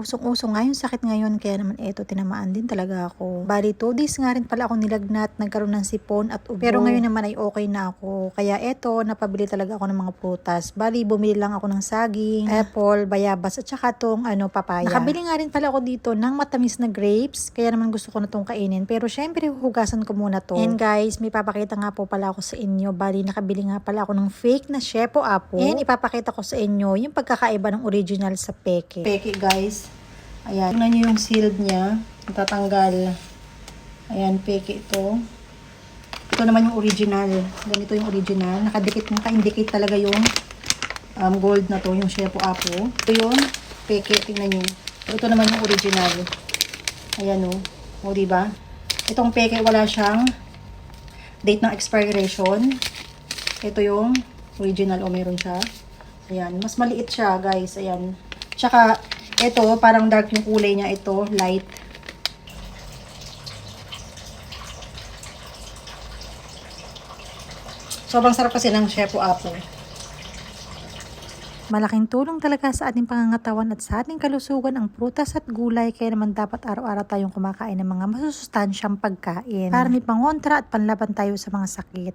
Usong-uso nga yung sakit ngayon, kaya naman eto, tinamaan din talaga ako. Bali 2 days nga rin pala ako nilagnat, nagkaroon ng sipon at ubo. Pero ngayon naman ay okay na ako. Kaya eto, napabili talaga ako ng mga prutas. Bali bumili lang ako ng saging, apple, bayabas at saka tong papaya. Nakabili nga rin pala ako dito ng matamis na grapes, kaya naman gusto ko na tong kainin. Pero syempre hugasan ko muna to. And guys, may papakita nga po pala ako sa inyo. Bali nakabili nga pala ako ng fake na Shepo apple. And ipapakita ko sa inyo yung pagkakaiba ng original sa peke. Peke guys. Ayan. Tingnan nyo yung sealed niya. Natatanggal. Ayan, peke ito. Ito naman yung original. Ganito yung original. Naka-indicate talaga yung gold na to, yung Shepo apple. Ito yung peke. Tingnan nyo. Ito naman yung original. Ayan o. O diba? Itong peke wala siyang date ng expiration. Ito yung original o meron siya. Ayan. Mas maliit siya guys. Ayan. Tsaka ito parang dark yung kulay niya. Ito light. Sobrang sarap kasi ng Shepo apple. Malaking tulong talaga sa ating pangangatawan at sa ating kalusugan ang prutas at gulay, kaya naman dapat araw-araw tayong kumakain ng mga masusustansyang pagkain para may pangontra at panlaban tayo sa mga sakit.